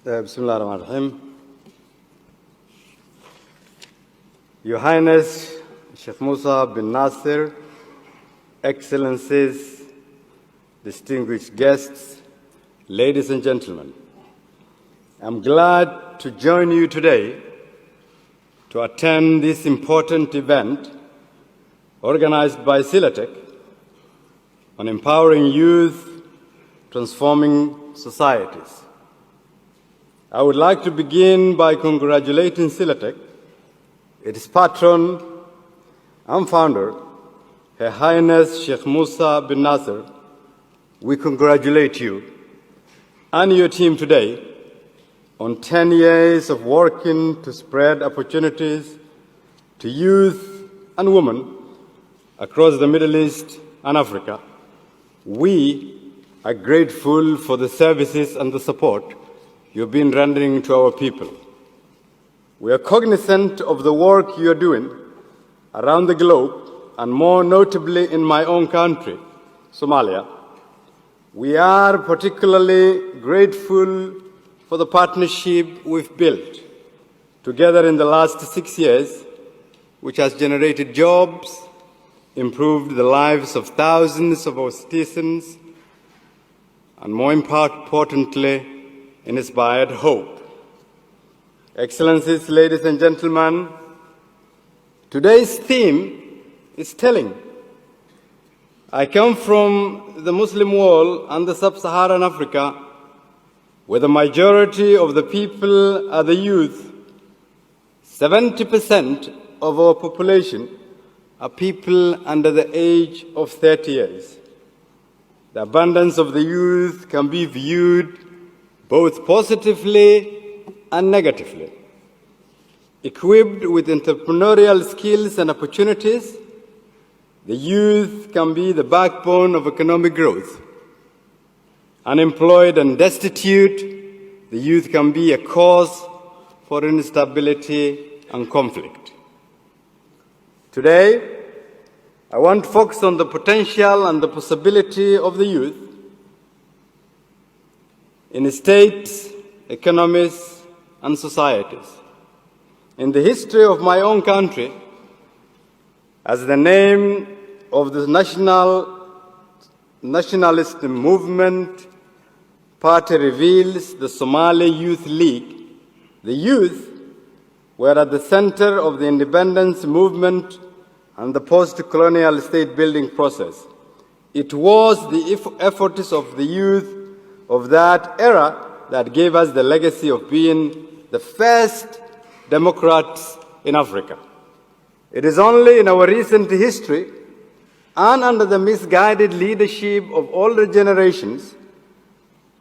Bismillah ar-Rahman ar-Rahim. Your Highness, Sheikh Musa bin Nasir, Excellencies, distinguished guests, ladies and gentlemen, I'm glad to join you today to attend this important event organized by Silatech on empowering youth, transforming societies. I would like to begin by congratulating Silatech, its patron and founder, Her Highness Sheikh Musa bin Nasir. We congratulate you and your team today on 10 years of working to spread opportunities to youth and women across the Middle East and Africa. We are grateful for the services and the support you've been rendering to our people. We are cognizant of the work you are doing around the globe, and more notably in my own country, Somalia. We are particularly grateful for the partnership we've built together in the last 6 years, which has generated jobs, improved the lives of thousands of our citizens, and more importantly, inspired hope. Excellencies, ladies and gentlemen, today's theme is telling. I come from the Muslim world and the sub-Saharan Africa, where the majority of the people are the youth. 70% of our population are people under the age of 30 years. The abundance of the youth can be viewed both positively and negatively. Equipped with entrepreneurial skills and opportunities, the youth can be the backbone of economic growth. Unemployed and destitute, the youth can be a cause for instability and conflict. Today, I want to focus on the potential and the possibility of the youth in states, economies, and societies. In the history of my own country, as the name of the nationalist movement party reveals, the Somali Youth League, the youth were at the center of the independence movement and the post-colonial state-building process. It was the efforts of the youth of that era that gave us the legacy of being the first democrats in Africa. It is only in our recent history and under the misguided leadership of older generations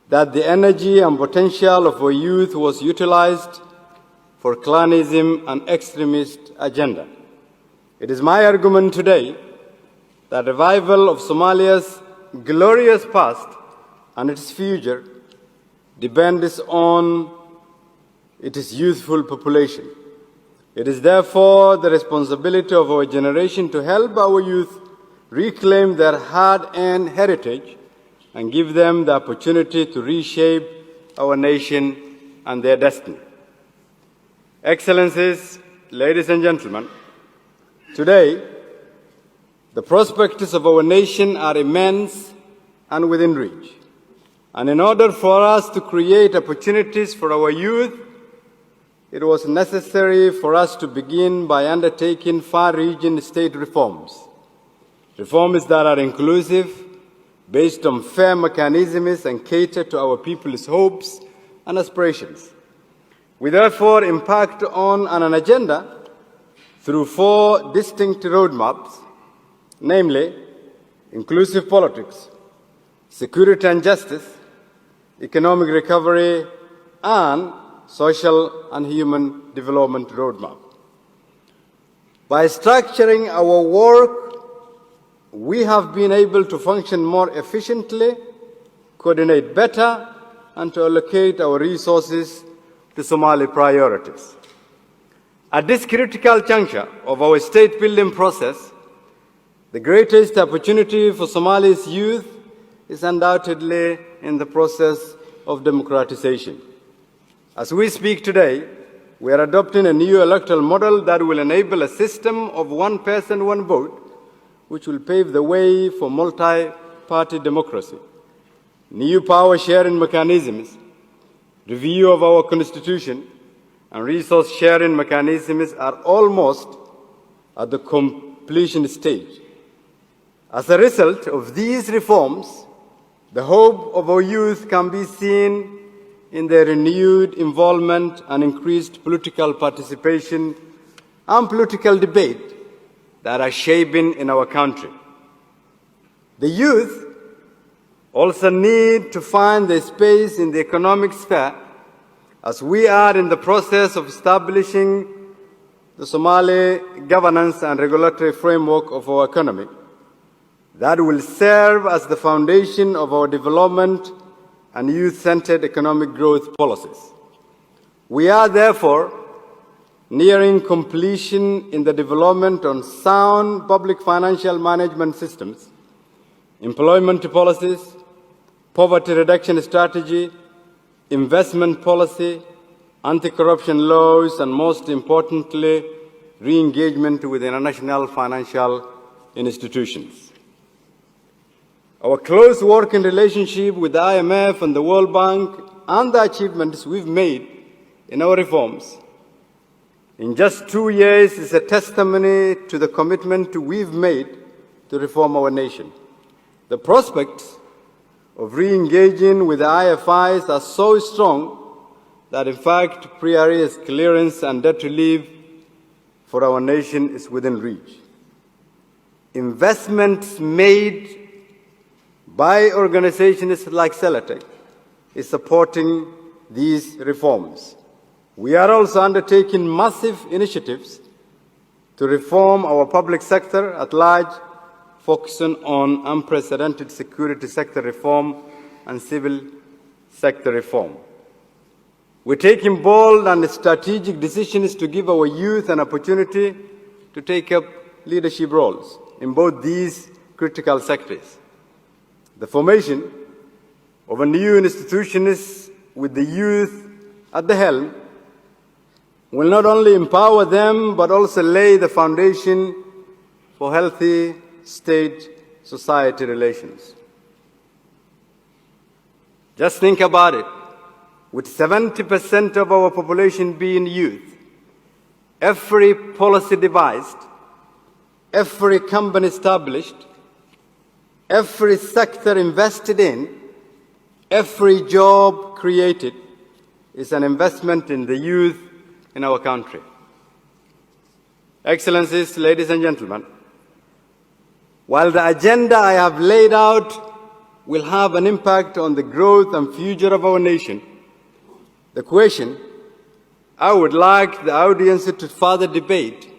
that the energy and potential of our youth was utilized for clanism and extremist agenda. It is my argument today that revival of Somalia's glorious past and its future depends on its youthful population. It is therefore the responsibility of our generation to help our youth reclaim their hard-earned heritage and give them the opportunity to reshape our nation and their destiny. Excellencies, ladies and gentlemen, today, the prospects of our nation are immense and within reach. And in order for us to create opportunities for our youth, it was necessary for us to begin by undertaking far-reaching state reforms. Reforms that are inclusive, based on fair mechanisms, and cater to our people's hopes and aspirations. We therefore impact on an agenda through 4 distinct roadmaps, namely inclusive politics, security and justice, economic recovery, and social and human development roadmap. By structuring our work, we have been able to function more efficiently, coordinate better, and to allocate our resources to Somali priorities. At this critical juncture of our state-building process, the greatest opportunity for Somali's youth is undoubtedly in the process of democratization. As we speak today, we are adopting a new electoral model that will enable a system of one person, one vote, which will pave the way for multi-party democracy. New power sharing mechanisms, review of our constitution, and resource sharing mechanisms are almost at the completion stage. As a result of these reforms, the hope of our youth can be seen in their renewed involvement and increased political participation and political debate that are shaping in our country. The youth also need to find their space in the economic sphere, as we are in the process of establishing the Somali governance and regulatory framework of our economy that will serve as the foundation of our development and youth-centered economic growth policies. We are therefore nearing completion in the development on sound public financial management systems, employment policies, poverty reduction strategy, investment policy, anti-corruption laws, and most importantly, re-engagement with international financial institutions. Our close working relationship with the IMF and the World Bank and the achievements we've made in our reforms in just 2 years is a testimony to the commitment we've made to reform our nation. The prospects of re-engaging with the IFIs are so strong that, in fact, pre-arrears clearance and debt relief for our nation is within reach. Investments made by organizations like Silatech is supporting these reforms. We are also undertaking massive initiatives to reform our public sector at large, focusing on unprecedented security sector reform and civil sector reform. We're taking bold and strategic decisions to give our youth an opportunity to take up leadership roles in both these critical sectors. The formation of a new institutions with the youth at the helm will not only empower them, but also lay the foundation for healthy state-society relations. Just think about it. With 70% of our population being youth, every policy devised, every company established, every sector invested in, every job created is an investment in the youth in our country. Excellencies, ladies and gentlemen, while the agenda I have laid out will have an impact on the growth and future of our nation, the question I would like the audience to further debate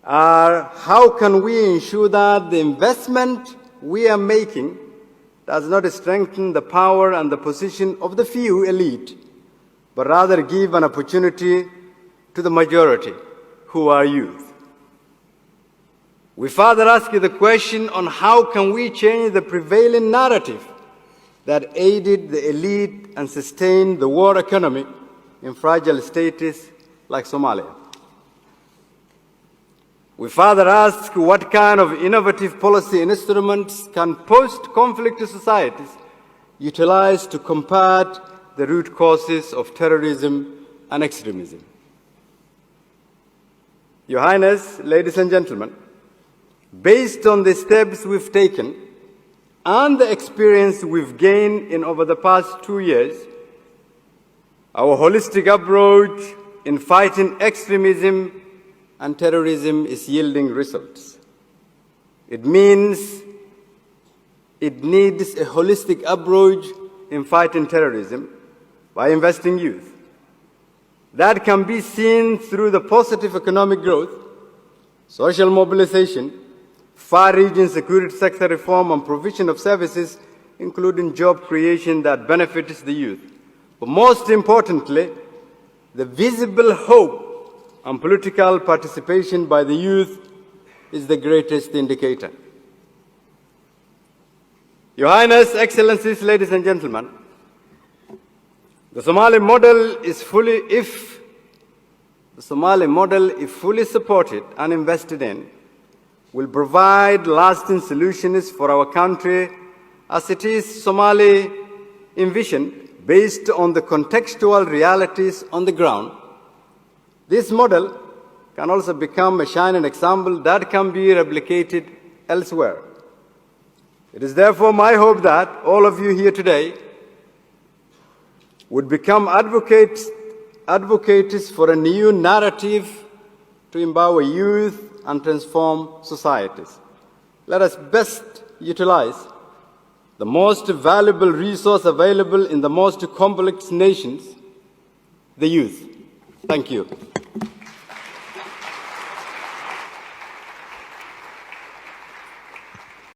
are how can we ensure that the investment we are making does not strengthen the power and the position of the few elite, but rather give an opportunity to the majority, who are youth. We further ask you the question on how can we change the prevailing narrative that aided the elite and sustained the war economy in fragile states like Somalia. We further ask what kind of innovative policy instruments can post-conflict societies utilize to combat the root causes of terrorism and extremism. Your Highness, ladies and gentlemen, based on the steps we've taken and the experience we've gained in over the past 2 years, our holistic approach in fighting extremism and terrorism is yielding results. It means it needs a holistic approach in fighting terrorism by investing youth. That can be seen through the positive economic growth, social mobilization, far-reaching security sector reform, and provision of services, including job creation that benefits the youth. But most importantly, the visible hope and political participation by the youth is the greatest indicator. Your Highness, Excellencies, ladies and gentlemen, The Somali model, if fully supported and invested in, will provide lasting solutions for our country as it is Somali envisioned based on the contextual realities on the ground. This model can also become a shining example that can be replicated elsewhere. It is therefore my hope that all of you here today would become advocates for a new narrative to empower youth and transform societies. Let us best utilize the most valuable resource available in the most complex nations, the youth. Thank you.